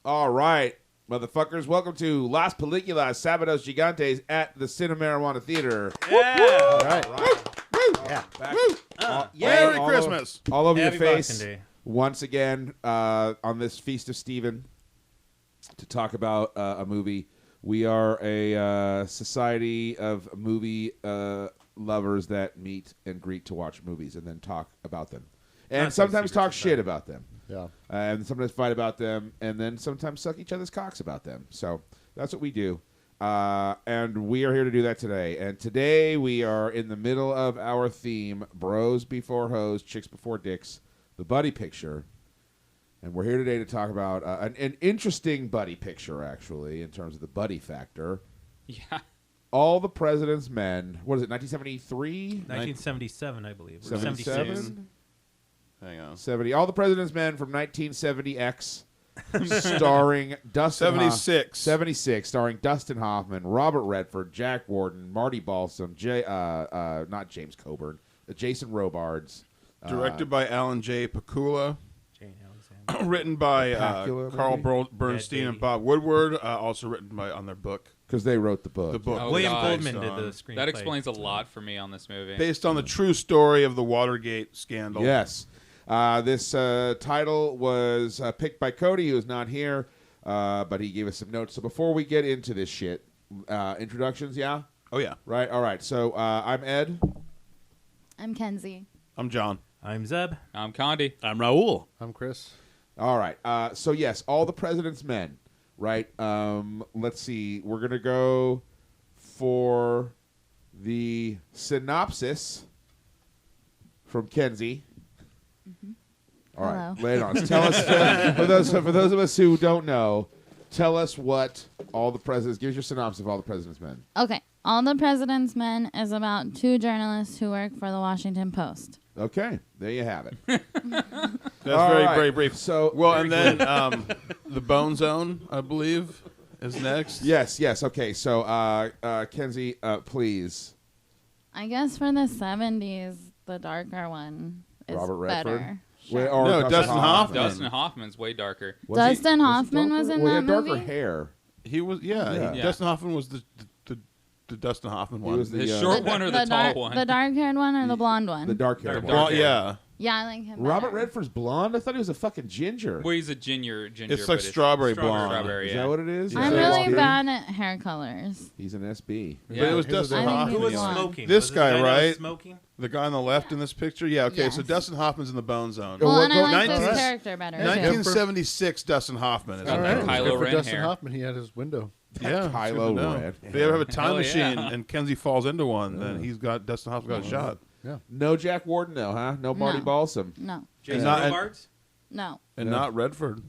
All right, motherfuckers. Welcome to Las Películas Sábados Gigantes at the Cinemarijuana Theatre. Yeah. All right. Yeah. Merry Christmas. All over Happy your face. Boxing Day. Once again, on this Feast of Stephen, to talk about a movie. We are a society of movie lovers that meet and greet to watch movies and then talk about them. And Not so sometimes secret talk society. shit about them. Yeah. And sometimes fight about them, and then sometimes suck each other's cocks about them. So that's what we do. And we are here to do that today. And today we are in the middle of our theme, Bros Before Hoes, Chicks Before Dicks, the buddy picture. And we're here today to talk about an interesting buddy picture, actually, in terms of the buddy factor. Yeah. All the President's Men, what is it, 1973? 1977, I believe. Or 77? Hang on. 70. All the President's Men from 1970X, starring Dustin 76. 76, starring Dustin Hoffman, Robert Redford, Jack Warden, Marty Balsam, not James Coburn, Jason Robards. Directed by Alan J. Pakula. Jane Alexander. Written by Pakula, Carl maybe? Bernstein Yeah, and Bob Woodward. Also written by on their book. Because they wrote the book. The book. Oh, William God. Goldman Based did the on- screenplay. That explains a lot for me on this movie. Based on the true story of the Watergate scandal. Yes. This title was picked by Cody, who is not here, but he gave us some notes. So before we get into this shit, introductions, yeah? Oh, yeah. Right, all right. So I'm Ed. I'm Kenzie. I'm John. I'm Zeb. I'm Condi. I'm Raul. I'm Chris. All right. So, yes, All the President's Men, right? Let's see. We're going to go for the synopsis from Kenzie. All right, Hello. lay it on us. Tell us, for those of us who don't know, tell us what All the Presidents, give us your synopsis of All the President's Men. Okay. All the President's Men is about two journalists who work for the Washington Post. Okay, there you have it. That's All very, right. very brief. So, Well, and then The Bone Zone, I believe, is next. yes. Okay, so Kenzie, please. I guess for the 70s, the darker one is Robert Redford? better. Where- Sure. or No, Dustin Hoffman. Dustin Hoffman's way darker. Was he- Dustin was he Hoffman darker? was in Well, he that had darker movie? hair. He was, yeah. Yeah. Dustin Hoffman was the Dustin Hoffman He one. was The the short one or the tall one? The dark-haired one or the blonde one? the dark hair. Well, yeah. Yeah, I like him Robert better. Redford's blonde. I thought he was a fucking ginger. Well, he's a ginger, It's but like strawberry blonde. Strawberry, Is yeah. that what it is? I'm He's an really SB? bad at hair colors. He's an SB. But Yeah. it was He's a Dustin I think Hoffman. Who was he's blonde. smoking? This Was it the guy, that was right? Smoking? The guy on the left in this picture? Yeah, okay, so Yes. Dustin Hoffman's in the Bone Zone. Oh, Well, and I go- like 19 this character better, too. 1976 Dustin Hoffman is Got in that there. Kylo Good for Ren Dustin hair. Hoffman. He had his window. Yeah, it's Kylo good to know. Ren. If they ever have a time Hell machine yeah. and Kenzie falls into one, then Dustin Hoffman's got a shot. No Jack Warden, though, huh? No Marty No. Balsam. No. Jason not- Robards? No. And Yeah. not Redford.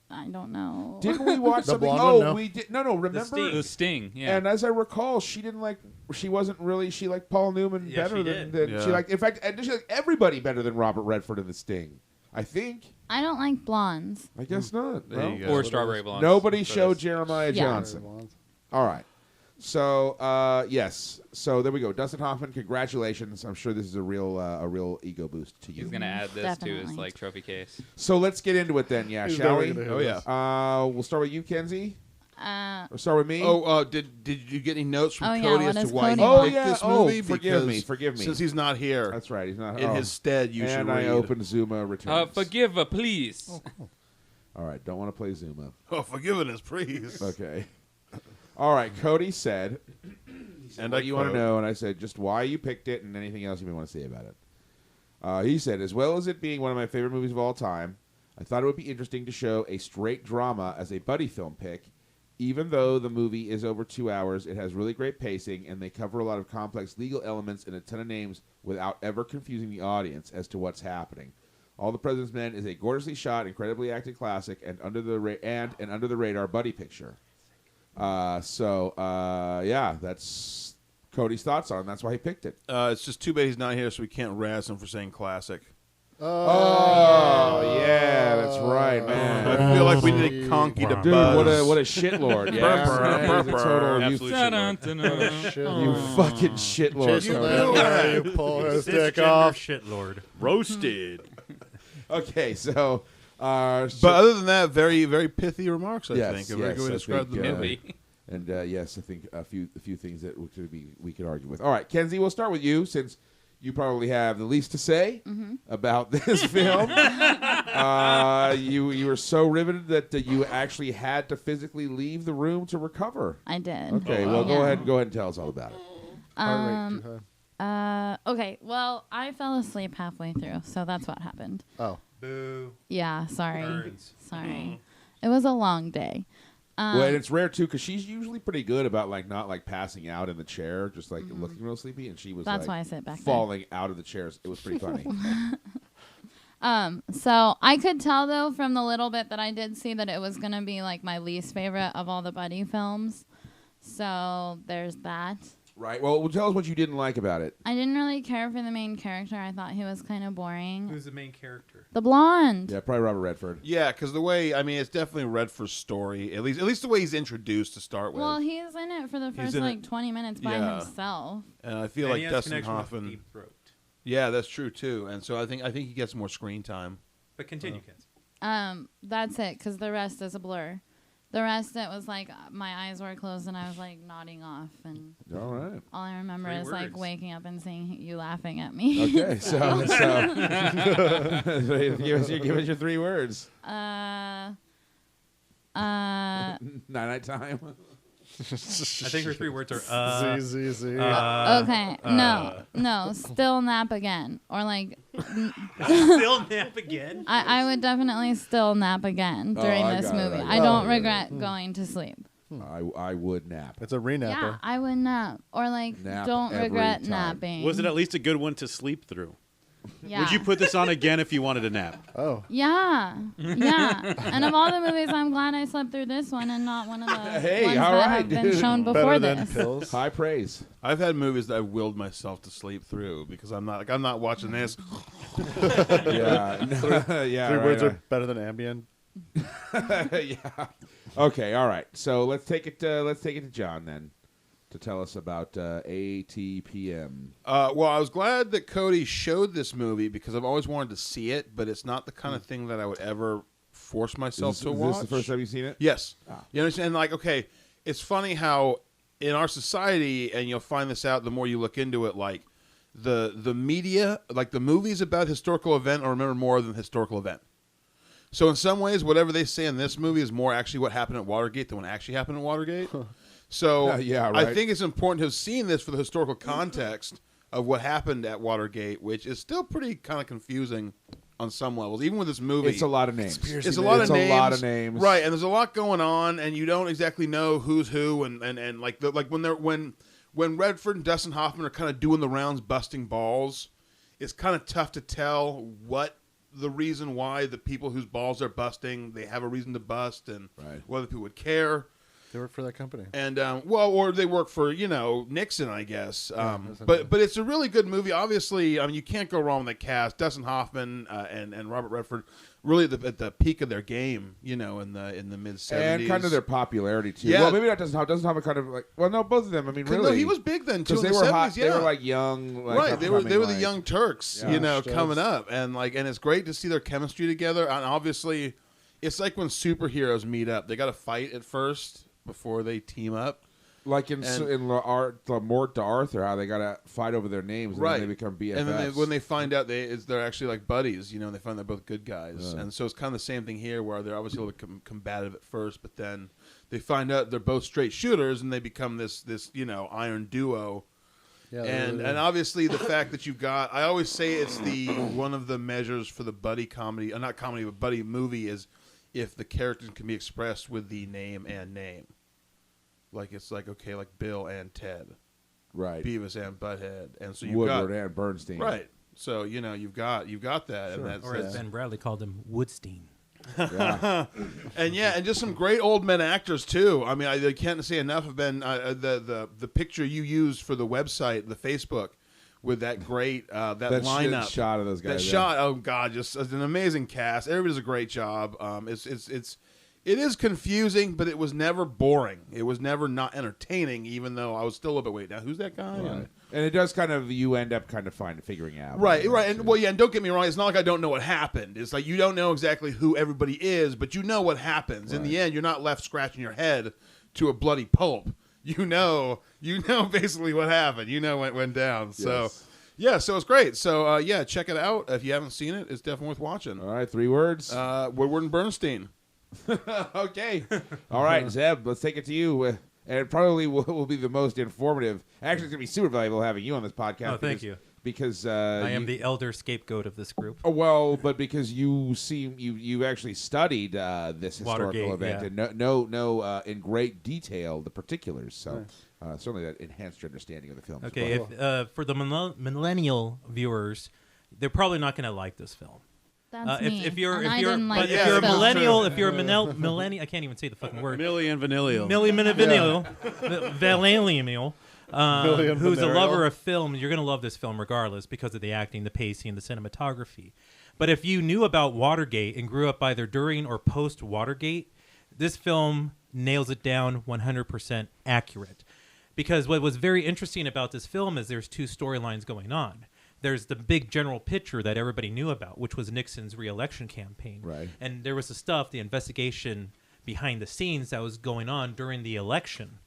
I don't know. Didn't we watch The something? blonde Oh, one? No. we did. No, remember? Sting. The Sting, yeah. And as I recall, she didn't like. She wasn't really. She liked Paul Newman Yeah, better she than. did. She Yeah. liked. In fact, and she liked everybody better than Robert Redford in The Sting. I think. I don't like blondes. I guess not. There Well, you go. or strawberry blonde. nobody showed Jeremiah Yeah. Johnson. All right. So yes. So there we go. Dustin Hoffman, congratulations. I'm sure this is a real ego boost to you. He's going to add this to his Definitely. trophy case. So let's get into it then. Yeah, He's shall we? never gonna Oh, hear yeah. this. We'll start with you, Kenzie. Uh, Or start with me. Did you get any notes from Oh, yeah, Cody what as to does why Cody he want? picked yeah. this Oh, movie? forgive me, Because forgive me. Since he's not here, That's right. He's not. in his stead, you should and I read. opened Zuma Returns. Forgive, please. All right. Don't want to play Zuma. Oh, forgiveness, please. Okay. All right. Cody said, And what do you want to know? And I said, just why you picked it and anything else you may want to say about it. He said, as well as it being one of my favorite movies of all time, I thought it would be interesting to show a straight drama as a buddy film pick. Even though the movie is over 2 hours, it has really great pacing, and they cover a lot of complex legal elements and a ton of names without ever confusing the audience as to what's happening. All the President's Men is a gorgeously shot, incredibly acted classic, and under the radar buddy picture. Yeah, that's Cody's thoughts on it. That's why he picked it. It's just too bad he's not here, so we can't razz him for saying classic. Oh, yeah, that's right, man. I feel like we need a conky to Dude, buzz. what a shitlord. Yeah, right? He's a total Absolute you fucking shitlord. Cody. You pull his Cisgender dick off. shitlord. Roasted. Okay, so But other than that, very, very pithy remarks, I think. A very good way to describe the movie. And yes, I think a few things that we could argue with. All right, Kenzie, we'll start with you since you probably have the least to say about this film. You were so riveted that you actually had to physically leave the room to recover. I did. Okay, well, go ahead and tell us all about it. Okay, well, I fell asleep halfway through, so that's what happened. Oh. Boo. Yeah, sorry. Burns. Sorry. It was a long day. Well, and it's rare too because she's usually pretty good about not passing out in the chair, just looking real sleepy, and she was That's why I sit back falling out of the chairs. It was pretty funny. So I could tell though from the little bit that I did see that it was gonna be like my least favorite of all the buddy films. So there's that. Right. Well, tell us what you didn't like about it. I didn't really care for the main character. I thought he was kind of boring. Who's the main character? The blonde. Yeah, probably Robert Redford. Yeah, because the way, it's definitely Redford's story. At least the way he's introduced to start with. Well, he's in it for the first 20 minutes by himself. And I feel like Dustin Hoffman. Deep Throat. Yeah, that's true too. And so I think he gets more screen time. But continue, Kenzie. That's it, because the rest is a blur. The rest, it was like my eyes were closed and I was like nodding off, and all right. All I remember 3 is words. like waking up and seeing you laughing at me. Okay, so give us your 3 words. Night time. I think her 3 words are Z. okay, no, still nap again, or like still nap again. I would definitely still nap again during I this got it, movie. I I got don't it. regret going to sleep. I would nap. It's a renapper. Yeah, I would nap, or like Nap don't every regret time. napping. Was it at least a good one to sleep through? Yeah. Would you put this on again if you wanted to nap? Oh. Yeah. And of all the movies, I'm glad I slept through this one and not one of the Hey, ones all that right, have been dude. shown before Better than this. pills. High praise. I've had movies that I willed myself to sleep through because I'm not watching this. Yeah. Yeah. 3 right, words right. are better than Ambien. Yeah. Okay. All right. So let's take it to John then, to tell us about ATPM. Well, I was glad that Cody showed this movie because I've always wanted to see it, but it's not the kind of thing that I would ever force myself to watch. Is this the first time you've seen it? Yes. Ah. You understand? Okay, it's funny how in our society, and you'll find this out the more you look into it, like the media, like the movies about historical event are remembered more than the historical event. So in some ways, whatever they say in this movie is more actually what happened at Watergate than what actually happened at Watergate. So Yeah, right. I think it's important to have seen this for the historical context of what happened at Watergate, which is still pretty kind of confusing on some levels, even with this movie. It's a lot of names. It's a lot of names. a lot of names. Right, and there's a lot going on, and you don't exactly know who's who, and like when Redford and Dustin Hoffman are kind of doing the rounds, busting balls, it's kind of tough to tell what the reason why the people whose balls are busting, they have a reason to bust, and Right. whether people would care. They work for that company. And or they work for Nixon, I guess. that's But it's a really good movie. Obviously, you can't go wrong with the cast. Dustin Hoffman and Robert Redford, really at the peak of their game. In the mid '70s, And kind of their popularity too. Yeah. Well, maybe not Dustin Hoffman kind of like. Well, no, both of them. I mean, really, No, he was big then too. because In they the were 70s, hot. yeah. They were like young. Like, Right, they were the upcoming, young Turks, Yeah. coming up, and it's great to see their chemistry together. And obviously, it's like when superheroes meet up; they got to fight at first before they team up. Like in Mort to Arthur, how they got to fight over their names, and Right. then they become BFFs. And then when they find out they're actually like buddies, and they find they're both good guys. And so it's kind of the same thing here, where they're obviously a little bit combative at first, but then they find out they're both straight shooters, and they become this iron duo. Yeah, And obviously the fact that you've got, I always say it's one of the measures for the buddy comedy, not comedy, but buddy movie is if the characters can be expressed with the name and name. Like it's like, okay, like Bill and Ted, right, Beavis and Butthead, and so you've Woodward got and Bernstein, right. So you've got that, and that's Or as Ben Bradley called him, Woodstein. Yeah. and just some great old men actors too. I mean, I can't say enough of Ben. The picture you used for the website, the Facebook, with that great that lineup shot of those guys. That yeah. shot, oh god, just an amazing cast. Everybody does a great job. It is confusing, but it was never boring. It was never not entertaining, even though I was still a little bit, wait, now who's that guy? Right. And it does kind of, you end up kind of figuring out. Right, and well, yeah, and don't get me wrong. It's not like I don't know what happened. It's like you don't know exactly who everybody is, but you know what happens. In the end, you're not left scratching your head to a bloody pulp. You know basically what happened. You know what went down. So, Yes. yeah, so it's great. So, yeah, check it out. If you haven't seen it, it's definitely worth watching. All right, 3 words. Woodward and Bernstein. Okay. All right, Zeb, let's take it to you. And it probably will be the most informative. Actually, it's going to be super valuable having you on this podcast. Oh, thank you. Because I am the elder scapegoat of this group. Oh, well, but because you seem you actually studied this historical Watergate, event yeah. and know in great detail the particulars. So certainly that enhanced your understanding of the film. Okay, as well. if for the millennial viewers, they're probably not going to like this film. That's me. If you're and if I you're didn't like but this if you're a film. millennial, if you're a millennial, I can't even say the fucking word. Million vanillial. Millennial, who's a venereal. lover of film, you're going to love this film regardless because of the acting, the pacing, the cinematography. But if you knew about Watergate and grew up either during or post Watergate, this film nails it down 100% accurate. Because what was very interesting about this film is there's 2 storylines going on. There's the big general picture that everybody knew about, which was Nixon's re-election campaign. Right. And there was the investigation behind the scenes that was going on during the election.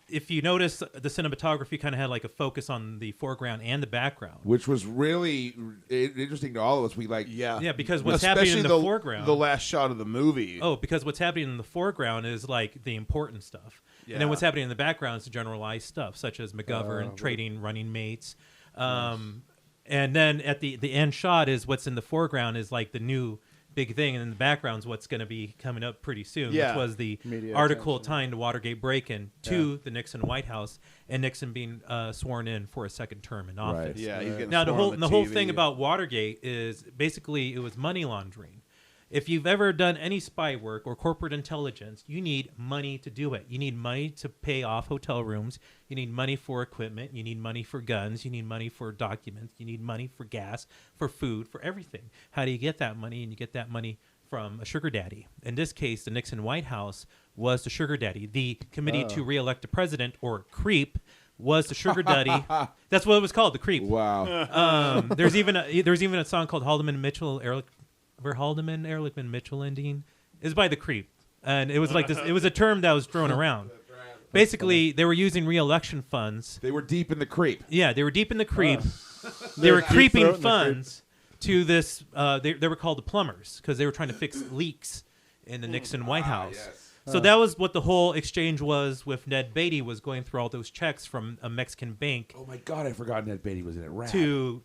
If you notice, the cinematography kind of had like a focus on the foreground and the background. Which was really interesting to all of us. Yeah, because what's Especially happening in the foreground. the last shot of the movie. Oh, because what's happening in the foreground is like the important stuff. And then what's happening in the background is the generalized stuff, such as McGovern trading running mates. And then at the end shot is what's in the foreground is like the new big thing, and in the background is what's going to be coming up pretty soon, which was the Media article attention. tying the Watergate break-in to the Nixon White House, and Nixon being sworn in for a second term in office. Right. Yeah, he's getting Now sworn on the whole TV. thing about Watergate is basically it was money laundering. If you've ever done any spy work or corporate intelligence, you need money to do it. You need money to pay off hotel rooms. You need money for equipment. You need money for guns. You need money for documents. You need money for gas, for food, for everything. How do you get that money? And you get that money from a sugar daddy. In this case, the Nixon White House was the sugar daddy. The committee to re-elect the president, or CREEP, was the sugar daddy. That's what it was called, the CREEP. Wow. There's even a song called Haldeman Mitchell Haldeman Ehrlichman Mitchell ending is by the Creep, and it was like this. It was a term that was thrown around. Basically, they were using re-election funds. They were deep in the creep. Yeah, they were deep in the creep. They were creeping funds to this. They were called the plumbers because they were trying to fix leaks in the Nixon White House. Yes. So that was what the whole exchange was with Ned Beatty, was going through all those checks from a Mexican bank Oh my God, I forgot Ned Beatty was in it. Rad. to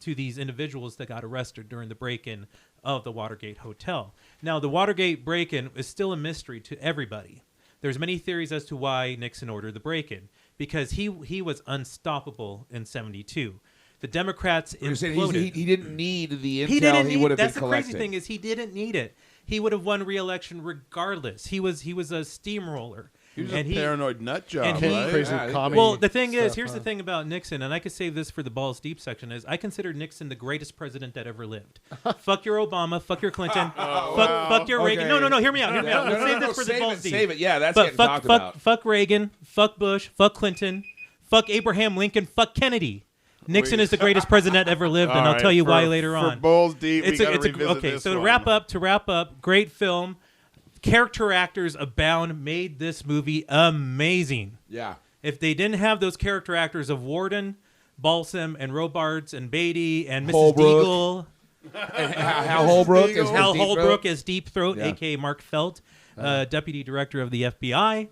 these individuals that got arrested during the break-in of the Watergate Hotel. Now, the Watergate break-in is still a mystery to everybody. There's many theories as to why Nixon ordered the break-in, because he was unstoppable in '72. The Democrats You're saying imploded. he didn't need the intel He didn't he need. would have been That's the collecting. crazy thing is he didn't need it. He would have won re-election regardless. He was a steamroller. He was and a paranoid nut job, and he- right? Crazy Yeah, commie Well, the thing is, stuff, here's the thing about Nixon, and I could say this for the balls deep section, is I consider Nixon the greatest president that ever lived. Fuck your Obama, fuck your Clinton, fuck your Reagan. Okay. No, hear me out. No, Let's save this for the save balls it, deep. save it. Yeah, that's But getting talked about. fuck Reagan, fuck Bush, fuck Clinton, fuck Abraham Lincoln, fuck Kennedy. Nixon is the greatest president that ever lived, and I'll tell you why later on. For Balls Deep, we gotta revisit okay. this So to one. wrap up, great film. Character actors abound, made this movie amazing. Yeah. If they didn't have those character actors of Warden, Balsam, and Robards, and Beatty, and Mrs. Holbrook. Deagle, Hal Holbrook is Hal Deep Holbrook Throat. as Deep Throat, Yeah. a.k.a. Mark Felt, Deputy Director of the FBI.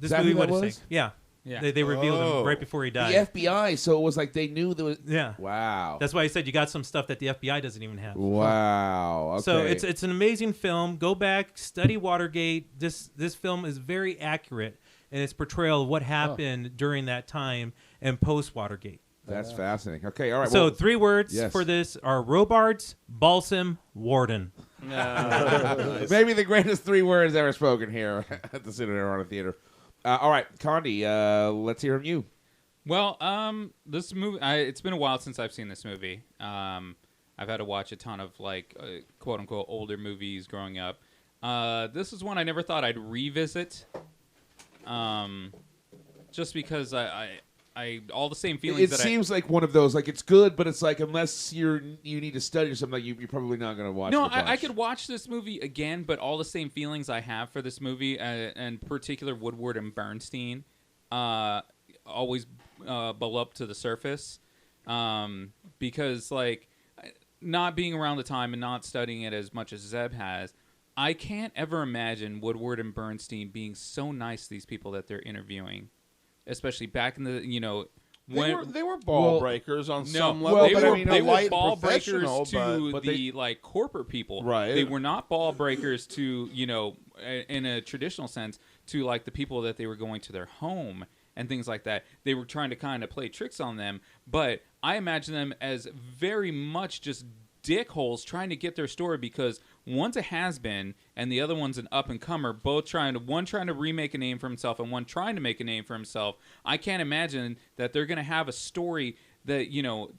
This that movie who that was? was? Yeah. Yeah. They revealed Oh. him right before he died. The FBI, so it was like they knew there was. Yeah. Wow. That's why I said you got some stuff that the FBI doesn't even have. Wow. Okay. So it's an amazing film. Go back, study Watergate. This film is very accurate in its portrayal of what happened during that time and post Watergate. That's fascinating. Okay. All right. So well, 3 words yes. for this are Robards, Balsam, Warden. maybe the greatest 3 words ever spoken here at the Cinemarijuana Theatre. All right, Condi, let's hear from you. Well, this movie, it's been a while since I've seen this movie. I've had to watch a ton of, like, quote-unquote older movies growing up. This is one I never thought I'd revisit. just because I all the same feelings. It seems like one of those, like it's good, but it's like unless you need to study or something, like you're probably not going to watch. No, it a bunch. I could watch this movie again, but all the same feelings I have for this movie, and particular Woodward and Bernstein, always bubble up to the surface, because like not being around the time and not studying it as much as Zeb has, I can't ever imagine Woodward and Bernstein being so nice to these people that they're interviewing. Especially back in the, they were ball breakers on some level. Well, they were polite ball and breakers professional, to but the like corporate people. Right. They were not ball breakers to, in a traditional sense, to like the people that they were going to their home and things like that. They were trying to kind of play tricks on them, but I imagine them as very much just dickholes trying to get their story, because one's a has-been and the other one's an up-and-comer, both trying to remake a name for himself and one trying to make a name for himself. I can't imagine that they're going to have a story that,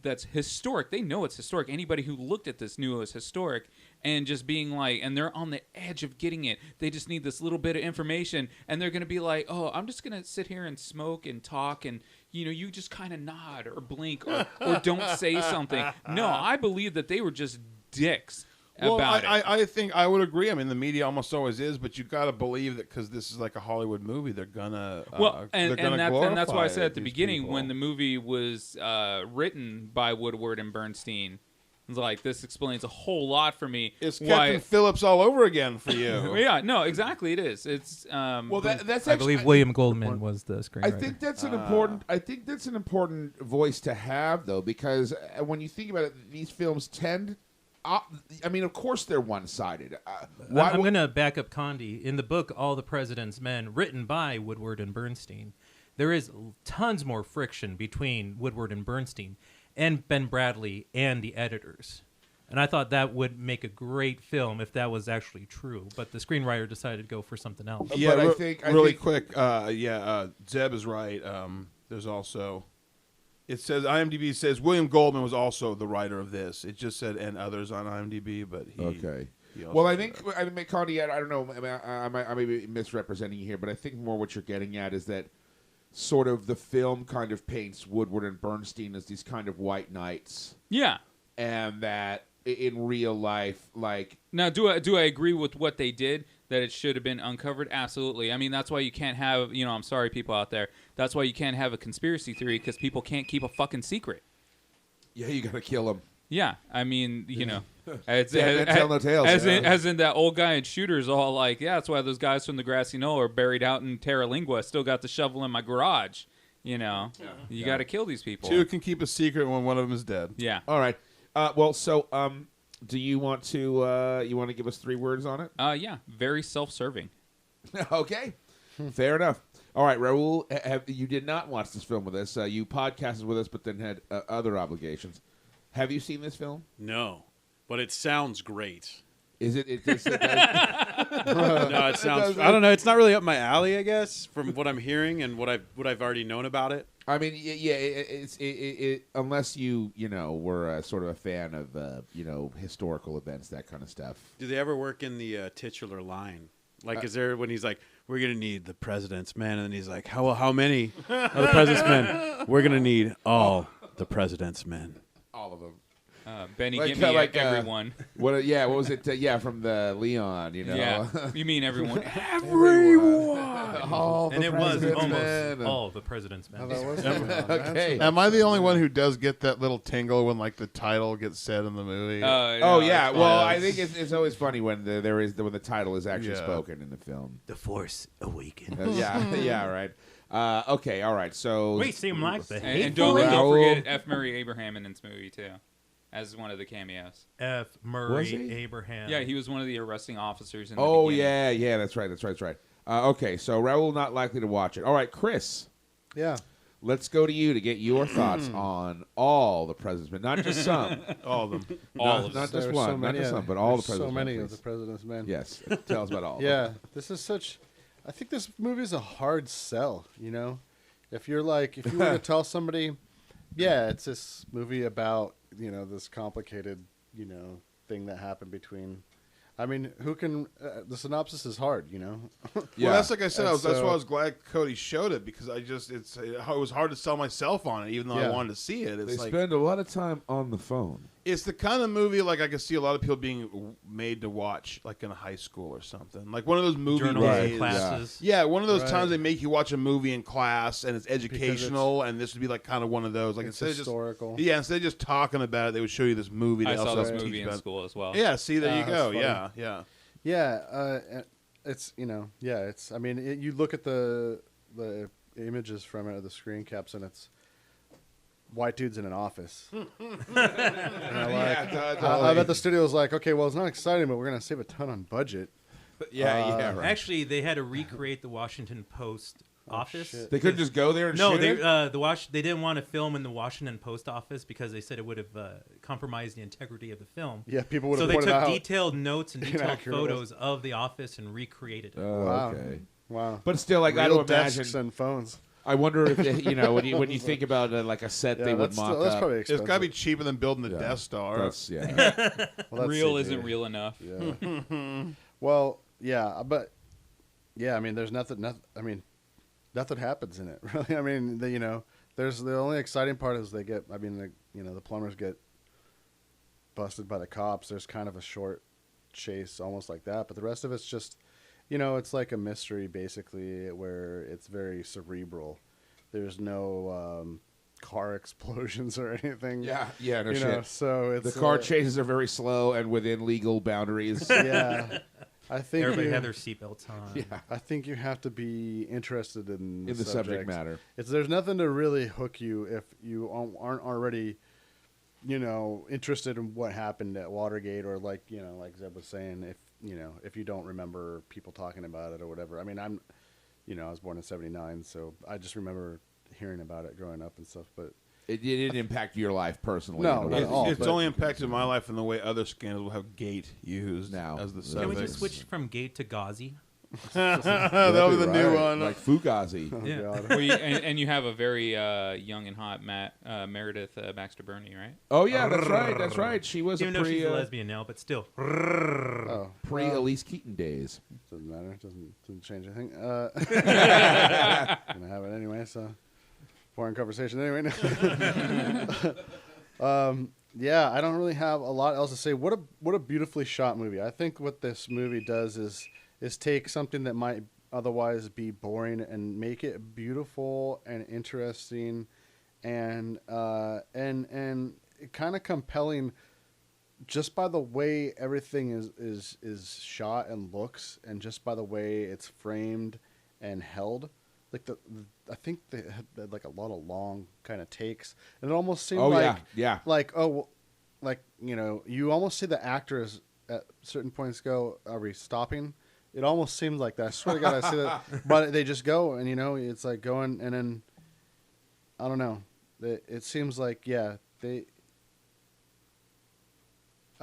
that's historic. They know it's historic. Anybody who looked at this knew it was historic, and just being like, and they're on the edge of getting it. They just need this little bit of information, and they're going to be like, oh, I'm just going to sit here and smoke and talk, and you just kind of nod or blink or don't say something. No, I believe that they were just dicks about it. I think I would agree. I mean, the media almost always is, but you got to believe that because this is like a Hollywood movie, they're gonna and that's why I said at the these beginning people. when the movie was written by Woodward and Bernstein, it's like, this explains a whole lot for me. It's why. Captain Phillips all over again for you. Yeah, no, exactly, it is. It's that's I believe William Goldman was the screenwriter. I think that's an important. I think that's an important voice to have, though, because when you think about it, these films tend. I mean, of course, they're one-sided. I'm going to back up Condi. In the book, All the President's Men, written by Woodward and Bernstein, there is tons more friction between Woodward and Bernstein and Ben Bradley and the editors. And I thought that would make a great film if that was actually true. But the screenwriter decided to go for something else. Yeah, But I think quick. Zeb is right. There's also, it says IMDb says William Goldman was also the writer of this. It just said and others on IMDb, but he. Okay. he also Well, I said think, that. Condi, I don't know, I may be misrepresenting you here, but I think more what you're getting at is that sort of the film kind of paints Woodward and Bernstein as these kind of white knights, yeah. and that in real life, like... Now, do I agree with what they did, that it should have been uncovered? Absolutely. I mean, that's why you can't have, I'm sorry, people out there, that's why you can't have a conspiracy theory, because people can't keep a fucking secret. Yeah, you gotta kill him. Yeah, I mean, Tell no tales. as in that old guy in Shooters, all like, yeah, that's why those guys from the Grassy Knoll are buried out in Terra Lingua. I still got the shovel in my garage. You got to kill these people. Two can keep a secret when one of them is dead. Yeah. All right. Do you want to give us 3 words on it? Yeah. Very self-serving. Okay. Fair enough. All right, Raul, you did not watch this film with us. You podcasted with us, but then had other obligations. Have you seen this film? No, but it sounds great. Is it? No, it sounds. I don't know. It's not really up my alley, I guess, from what I'm hearing and what I've already known about it. I mean, yeah. It unless you were sort of a fan of historical events, that kind of stuff. Do they ever work in the titular line? Like, is there when he's like, "We're gonna need the president's men," and then he's like, "How many of the president's men? We're gonna need all the president's men." All of them. Benny, Like, give me like, everyone. What was it? From the Leon, Yeah. You mean everyone? All And the it was president's almost men. all the president's men. How that was? Okay. Am I the only one who does get that little tingle when like the title gets said in the movie? Oh yeah. that's Well, fine. I think it's always funny when when the title is actually Yeah. spoken in the film. The Force Awakens. Yeah. Yeah. Right. Okay. All right. So We seem like the And hateful don't Raoul. forget F. Murray Abraham in this movie too, as one of the cameos. F. Was Murray he? Abraham. Yeah, he was one of the arresting officers in the Oh beginning. yeah. That's right. Okay. So Raul not likely to watch it. All right, Chris. Yeah. Let's go to you to get your thoughts on all the president's men, not just some. All of them. All of not them. just There's one, so not many, just yeah, some, but all the there's president's so many men. of the president's men. Yes. Tell us about all. of Yeah, them. this is such. I think this movie is a hard sell. If you were to tell somebody, yeah, it's this movie about this complicated thing that happened between. I mean, who can? The synopsis is hard, you know. Yeah. Well, that's like I said. And That's so- why I was glad Cody showed it because it was hard to sell myself on it, even though I Yeah. wanted to see it. It's They like spend a lot of time on the phone. it's the kind of movie like I could see a lot of people being made to watch, like in high school or something, like one of those movie Journalism days. classes. Yeah, one of those Right. times they make you watch a movie in class and it's educational, and this would be like kind of one of those. Like It's instead of historical. instead of just talking about it, they would show you this movie. They I saw also this teach movie in about- school as well. Yeah, see, there you That's go. funny. Yeah. Yeah, it's it's. I mean, you look at the images from it, the screen caps, and it's white dudes in an office. And I bet the studio was like, okay, well, it's not exciting, but we're gonna save a ton on budget. Yeah, right. Actually, they had to recreate the Washington Post office. shit. They couldn't just go there and No, shoot it? they didn't want to film in the Washington Post office because they said it would have compromised the integrity of the film. Yeah, people would So have they pointed took out. detailed notes and detailed inaccurate it was. photos of the office and recreated it. Oh, Wow. okay. Wow. But still, like, I Real don't imagine. desks and phones. I wonder if when you think about like a set Yeah, they would that's, mock that's up. probably It's expensive. got to be cheaper than building the Yeah. Death Star. That's Well, that's Real CG. isn't real enough. Yeah. Well, yeah, but yeah, I mean, there's nothing. I mean, nothing happens in it really. I mean, there's the only exciting part is they get. I mean, the plumbers get busted by the cops. There's kind of a short chase, almost like that, but the rest of it's just, it's like a mystery basically, where it's very cerebral. There's no car explosions or anything. Yeah, no you shit. know, so it's The car chases are very slow and within legal boundaries. Yeah, I think Everybody you- had their seatbelts on. Yeah, I think you have to be interested in in the subject matter. There's nothing to really hook you if you aren't already, interested in what happened at Watergate, or like Zeb was saying, if you don't remember people talking about it or whatever. I mean, I was born in '79, so I just remember hearing about it growing up and stuff. But It didn't impact your life personally. No, in a not way. at all. It's but- only impacted my life in the way other scandals will have Gate used Now. as the Can Can we subject. just switch from Gate to Ghazi? That'll be the new Right. one. like Fugazi. oh Yeah. god, Well, and you have a very young and hot Meredith Baxter Burney, right? Oh yeah, that's right. She was Even a though she's pre a lesbian now, but still. oh, pre Elise Keaton days. doesn't matter. Doesn't change anything. Gonna have it anyway. So boring conversation anyway. Yeah, I don't really have a lot else to say. What a beautifully shot movie. I think what this movie does is take something that might otherwise be boring and make it beautiful and interesting and kind of compelling just by the way everything is shot and looks, and just by the way it's framed and held. Like I think they had like a lot of long kind of takes, and it almost seemed Oh like yeah. like you almost see the actors at certain points go, "Are we stopping?" It almost seemed like that. I swear to God, I see that, but they just go, and it's like going, and then I don't know. It seems like I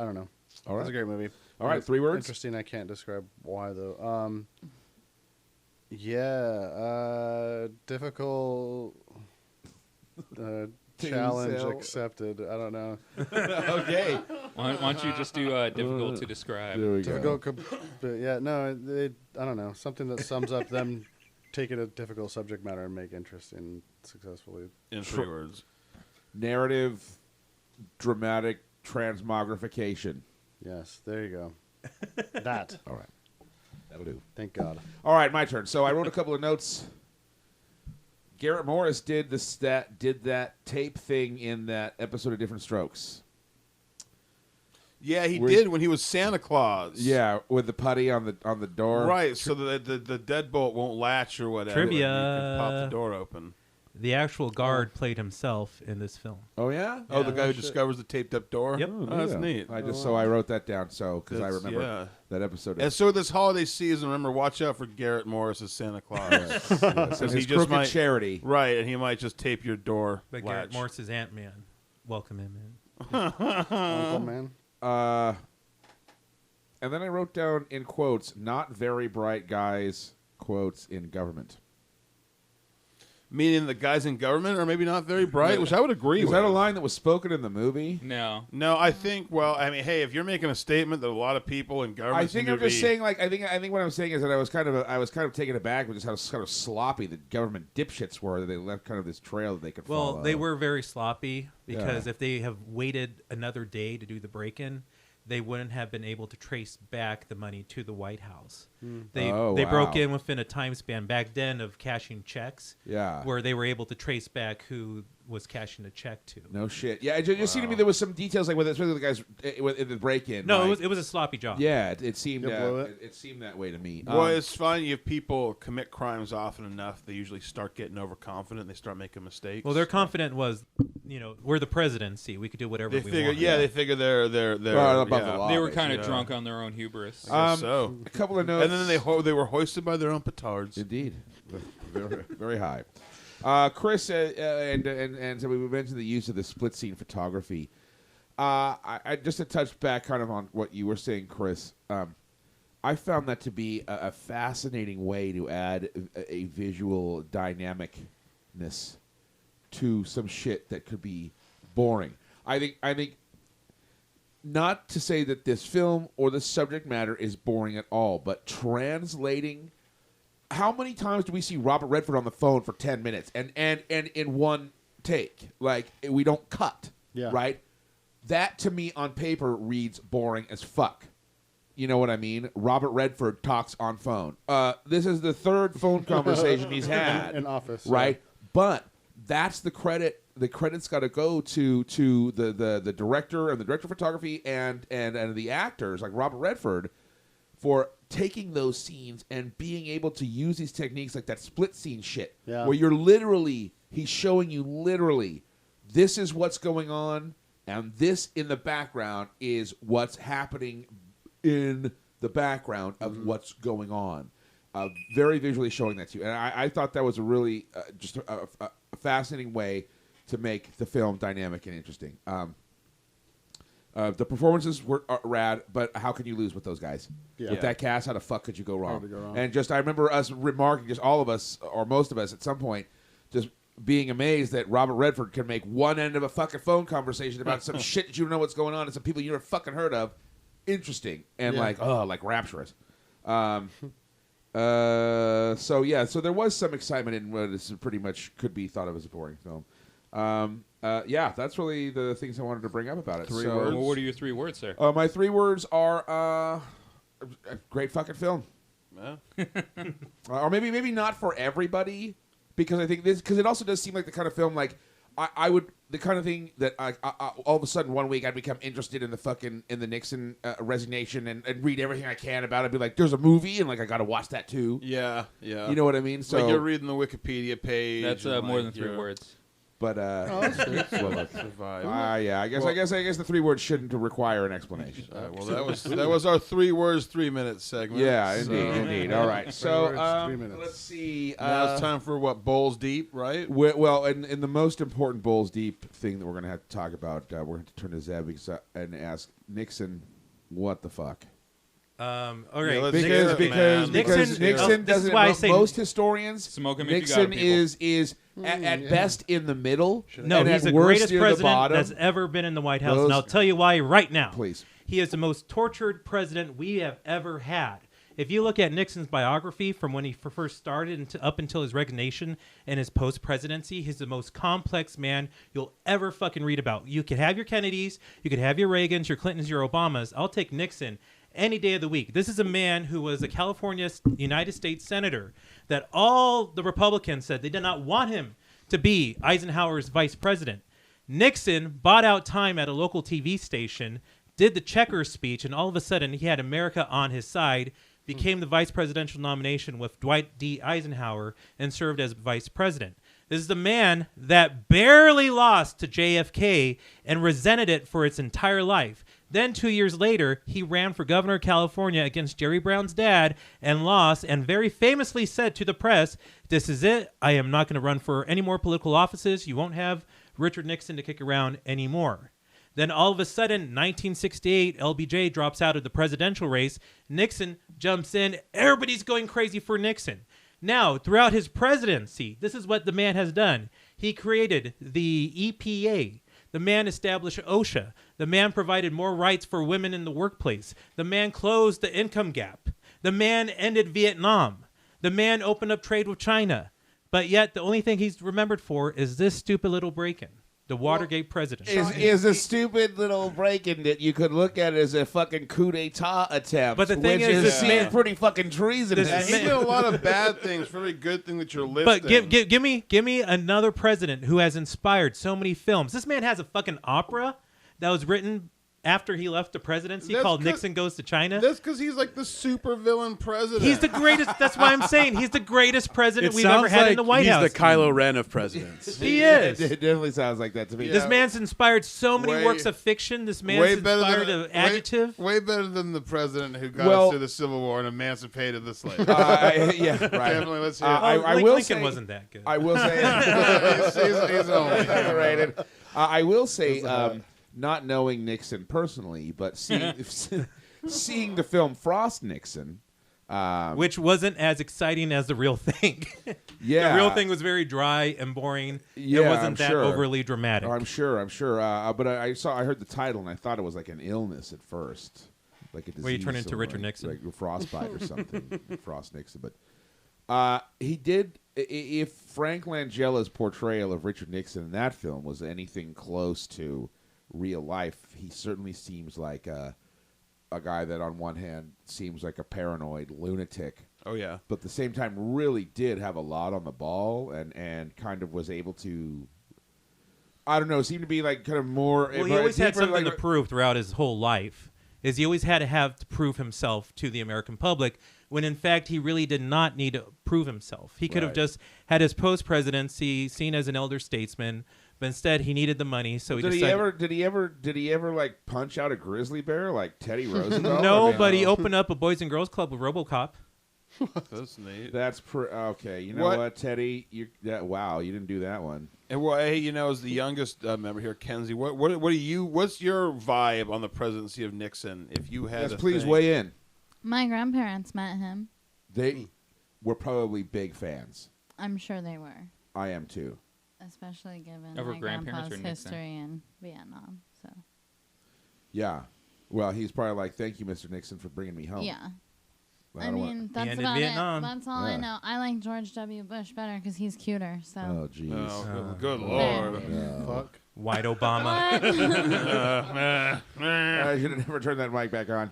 don't know. All right. It's a great movie. All right, 3 words. Interesting. I can't describe why though. Difficult. Challenge sell. accepted. I don't know. Okay. Why don't you just do difficult to describe? There we Difficult, go. but yeah, no. I don't know. Something that sums up them taking a difficult subject matter and make interesting successfully. In 3 words. Narrative, dramatic transmogrification. Yes, there you go. That. All right. That'll do. Thank God. All right, my turn. So I wrote a couple of notes. Garrett Morris did that tape thing in that episode of Different Strokes. Yeah, he Where- did when he was Santa Claus. Yeah, with the putty on the door. Right, so the deadbolt won't latch or whatever. Trivia. You can pop the door open. The actual guard played himself in this film. Oh yeah. Oh, the guy who shit. discovers the taped up door? Yep. Oh, that's Yeah. neat. I wrote that down because I That's- remember yeah. that episode. And so this holiday season, remember, watch out for Garrett Morris as Santa Claus. Yes. Because His he just crooked might, charity. right, and he might just tape your door But latch. Garrett Morris's Ant-Man. Welcome him in. Uncle Man. And then I wrote down in quotes, "not very bright guys," quotes in government. meaning the guys in government are maybe not very bright, which I would agree Is with. that a line that was spoken in the movie? No. No, I think. Well, I mean, hey, if you're making a statement that a lot of people in government, I think I'm just saying. Like, I think what I'm saying is that I was kind of taken aback with just how kind of sloppy the government dipshits were. That they left kind of this trail that they could follow. Well, they were very sloppy because if they have waited another day to do the break-in, they wouldn't have been able to trace back the money to the White House. They broke in within a time span back then of cashing checks. Yeah. Where they were able to trace back who was cashing a check to. No shit. Yeah, it just seemed to me there was some details like with especially the guys in the break-in. No, like, it was a sloppy job. Yeah, it seemed blew it seemed that way to me. Well, it's fine. If people commit crimes often enough, they usually start getting overconfident. They start making mistakes. Well, their confidence was, we're the presidency. We could do whatever They we figure, want. they figure they're above the law. They were kind of yeah. drunk on their own hubris. I guess so. A couple of notes. And then they were hoisted by their own petards. Indeed, very, very high. Chris and so we mentioned the use of the split scene photography. I just to touch back kind of on what you were saying, Chris. I found that to be a fascinating way to add a visual dynamicness to some shit that could be boring. I think not to say that this film or the subject matter is boring at all, but translating. How many times do we see Robert Redford on the phone for 10 minutes and in one take? Like, we don't cut, right? That, to me, on paper, reads boring as fuck. You know what I mean? Robert Redford talks on phone. This is the third phone conversation he's had. In Office. Right? Yeah. But that's the credit. The credit's got to go to the director and the director of photography and the actors, like Robert Redford, for taking those scenes and being able to use these techniques like that split scene shit, where he's showing you literally, this is what's going on, and this in the background is what's happening in the background of what's going on. Very visually showing that to you. And I thought that was a really just a fascinating way to make the film dynamic and interesting. The performances were rad, but how can you lose with those guys? Yeah. With that cast, how the fuck could you go wrong? Hard to go wrong. And just, I remember us remarking, just all of us, or most of us at some point, just being amazed that Robert Redford can make one end of a fucking phone conversation about some shit that you don't know what's going on and some people you never fucking heard of. Interesting. And like rapturous. So there was some excitement in what this pretty much could be thought of as a boring film. That's really the things I wanted to bring up about it. Well, what are your 3 words, sir? My 3 words are a great fucking film. Or maybe not for everybody, because I think because it also does seem like the kind of film like I would the kind of thing that I all of a sudden one week I'd become interested in the Nixon resignation and read everything I can about it. Be like, there's a movie and like I got to watch that too. Yeah. You know what I mean? So like you're reading the Wikipedia page. That's more than 3 words. But survive. I guess the 3 words shouldn't require an explanation. Well, that was our 3 words, 3 minute segment. Yeah, indeed. All right. So 3 minutes. let's see. Now it's time for what, Bowls Deep, right? Well, and the most important Bowls Deep thing that we're going to have to talk about, we're going to turn to Zeb and ask Nixon, what the fuck? Okay. Yeah, because Nixon doesn't. Most historians, Smoke him if you Nixon got him, is at best in the middle. No, and he's at the worst greatest near the president bottom. that's ever been in the White House, and I'll tell you why right now. Please. He is the most tortured president we have ever had. If you look at Nixon's biography from when he first started up until his resignation and his post-presidency, he's the most complex man you'll ever fucking read about. You could have your Kennedys, you could have your Reagans, your Clintons, your Obamas. I'll take Nixon any day of the week. This is a man who was a California United States senator that all the Republicans said they did not want him to be Eisenhower's vice president. Nixon bought out time at a local TV station, did the checkers speech, and all of a sudden he had America on his side, became the vice presidential nomination with Dwight D. Eisenhower, and served as vice president. This is the man that barely lost to JFK and resented it for its entire life. Then 2 years later, he ran for governor of California against Jerry Brown's dad and lost, and very famously said to the press, "This is it. I am not going to run for any more political offices. You won't have Richard Nixon to kick around anymore." Then all of a sudden, 1968, LBJ drops out of the presidential race. Nixon jumps in. Everybody's going crazy for Nixon. Now, throughout his presidency, this is what the man has done. He created the EPA. The man established OSHA. The man provided more rights for women in the workplace. The man closed the income gap. The man ended Vietnam. The man opened up trade with China. But yet, the only thing he's remembered for is this stupid little break-in. The Watergate president. Is a stupid little break-in that you could look at as a fucking coup d'etat attempt. But the thing which is, this seems man- pretty fucking treasonous. And he did a lot of bad things for every good thing that you're listing. But give me another president who has inspired so many films. This man has a fucking opera that was written after he left the presidency That's called 'cause- Nixon Goes to China. That's because he's like the super villain president. He's the greatest. That's why I'm saying he's the greatest president It we've ever sounds had like in the White he's House. the Kylo Ren of presidents. He is. It definitely sounds like that to me. Yeah. This man's inspired so many Way- works of fiction. This man's way better inspired than an adjective. Way better than the president who got Well- us through the Civil War and emancipated the slaves. Yeah, right. Definitely, let's hear it. I will Lincoln say, wasn't that good. I will say, he's only overrated. I will say, not knowing Nixon personally, but seeing the film Frost Nixon, Which wasn't as exciting as the real thing. yeah, The real thing was very dry and boring. Yeah, it wasn't I'm that sure. overly dramatic. Oh, I'm sure. But I heard the title and I thought it was like an illness at first, like a disease. Where you turn into or Richard like, Nixon. like frostbite or something. Frost Nixon, but he did. If Frank Langella's portrayal of Richard Nixon in that film was anything close to real life, he certainly seems like a guy that on one hand seems like a paranoid lunatic, Oh yeah. but at the same time really did have a lot on the ball and kind of was able to, I don't know, seemed to be like kind of more. Well, he always had deeper, something like- to prove throughout his whole life. Is he always had to have to prove himself to the American public, when in fact he really did not need to prove himself. He could have Right. just had his post-presidency seen as an elder statesman, but instead he needed the money, so Did he he decided. did he ever like punch out a grizzly bear like Teddy Roosevelt? No, I mean, but he opened up a Boys and Girls Club with RoboCop. That's neat. That's okay. You know What- what, Teddy? Wow, you didn't do that one. And well, hey, as the youngest member here, Kenzie, what's your vibe on the presidency of Nixon? If you had, Yes, a please thing? weigh in. My grandparents met him. They were probably big fans. I'm sure they were, I am too. especially given Over my grandparents grandpa's or Nixon? history in Vietnam. So Yeah. Well, he's probably like, "Thank you, Mr. Nixon, for bringing me home." yeah, But I don't want- mean that's ended about Vietnam. it. That's all Yeah. I know. I like George W. Bush better because he's cuter. So Oh, jeez. Oh, good Yeah. lord. Fuck. White Obama. what? I should have never turned that mic back on.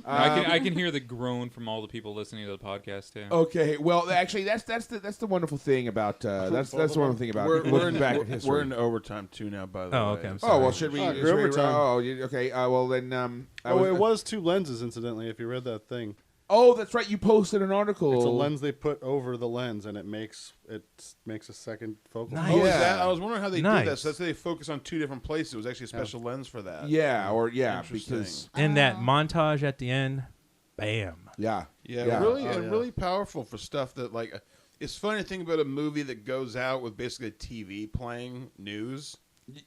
I can hear the groan from all the people listening to the podcast too. Okay, well, actually, that's the wonderful thing about that's the wonderful thing about looking back at history. We're in overtime too now. By the way. Oh, okay, I'm Oh sorry. well, should we? Oh, should we overtime. okay. Well then, It was two lenses, incidentally. If you read that thing, Oh, that's right. You posted an article. it's a lens they put over the lens, and it makes a second focal. Nice. Oh, Yeah. is that? I was wondering how they Nice. did that. So that's they focus on two different places. It was actually a special lens for that. Yeah, Interesting. because And that montage at the end, bam. Yeah, Yeah. really, Oh, and yeah. really powerful for stuff that like. It's funny to think about a movie that goes out with basically a TV playing news.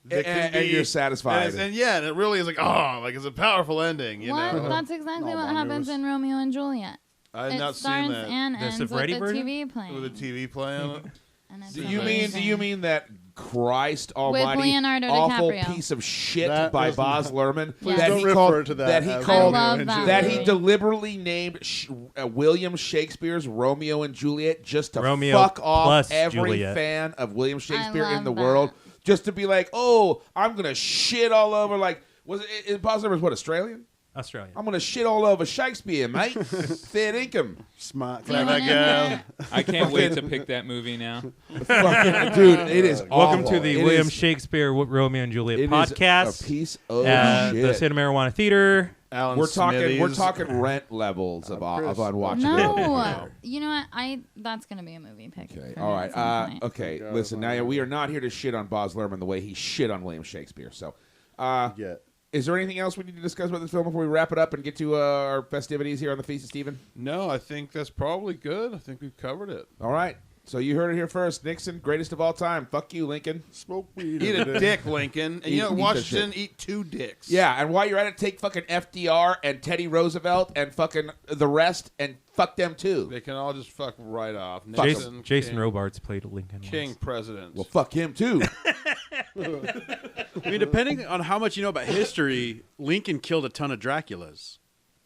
that can and be- you're satisfied. and it really is like it's a powerful ending. You What? know, That's exactly No, what my happens news. in Romeo and Juliet. I have It not seen starts that and The ends with Severity the version? TV playing. with a TV playing on it. And it's Do you mean that Christ Almighty Leonardo awful DiCaprio. piece of shit That by was Boz Lerman Please that don't he refer called to that he as called I love that that he movie. deliberately named William Shakespeare's Romeo and Juliet just to Romeo fuck off plus every Juliet. fan of William Shakespeare in love the that. world, just to be like, oh, I'm gonna shit all over. Like, was it Boz Lerman's what, Australian? Australia. I'm gonna shit all over Shakespeare, mate. Fair income. Smart, Do you clever wanna girl. I can't wait to pick that movie now. Fucking dude, it is Welcome awful. to the It William is- Shakespeare Romeo and Juliet it is podcast. a piece of The shit. Cinemarijuana Theatre. Alan We're Smithies. talking rent levels of Chris. unwatchability. No, you know what? That's gonna be a movie pick. Okay, for all me right. at some point. Okay, God, listen. fine. Now we are not here to shit on Boz Lerman the way he shit on William Shakespeare. So, Yeah. is there anything else we need to discuss about this film before we wrap it up and get to our festivities here on the Feast of Stephen? No, I think that's probably good. I think we've covered it. All right. So you heard it here first. Nixon, greatest of all time. Fuck you, Lincoln. Smoke weed. Eat every a day. dick, Lincoln. And Eat- you know, eat that Washington, shit. eat 2 dicks. Yeah, and while you're at it, take fucking FDR and Teddy Roosevelt and fucking the rest and fuck them too. They can all just fuck right off. Jason King, Robards played Lincoln. King once. presidents. Well, fuck him too. I mean, depending on how much you know about history, Lincoln killed a ton of Draculas.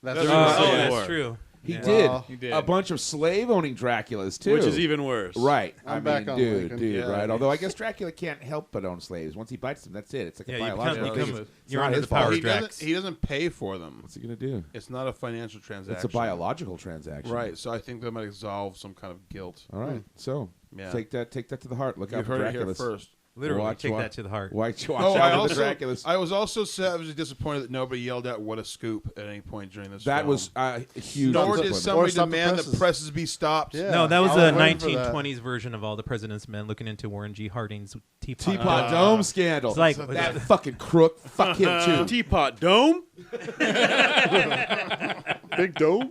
That's That's true. what Oh, Yeah. that's War. true. He Yeah. did. Well, he did. A bunch of slave-owning Draculas too, Which is even worse. right. I'm back on Lincoln. dude, Yeah, right. it Although I is. guess Dracula can't help but own slaves. Once he bites them, that's it. It's like Yeah, a you biological become- thing. It's you're not under his the power fault. he Drax. doesn't pay for them. What's he gonna do? It's not a financial transaction. It's a biological transaction. Right. So I think that might absolve some kind of guilt. All right. So Yeah. take that to the heart. Look out You've for heard it here Draculas. first. Literally, Watch- take watch- that to the heart. Watch Oh, out for the Draculas. I was also savagely disappointed that nobody yelled out "What a scoop" at any point during this. That film. was a huge. Nor did disappointment. somebody Or stop the demand that presses. presses be stopped. Yeah. No, that was I the waiting for that. 1920s version of All the President's Men looking into Warren G. Harding's teapot. Teapot Dome scandal. It's like- that fucking crook. Fuck him too. Teapot Dome? Big dome.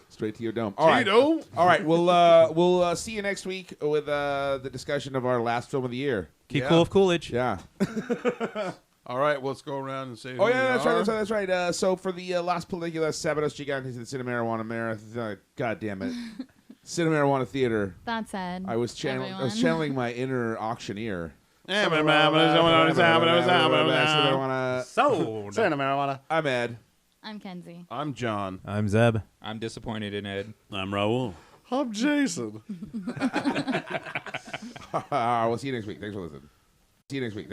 Straight to your dome. All right. Tito. All right. We'll see you next week with the discussion of our last film of the year. Keep Yeah. cool of Coolidge. Yeah. All right, well, let's go around and say. Oh who yeah, we that's are. right. That's right. So for the last Películas Sábados Gigantes at the Cinemarijuana Marathon, God damn it, Cinemarijuana Theatre. That's Ed. I was channeling my inner auctioneer. Cinemarijuana. So, Santa marijuana. I'm Ed. I'm Kenzie. I'm John. I'm Zeb. I'm disappointed in Ed. I'm Raul. I'm Jason. We'll see you next week. Thanks for listening. See you next week.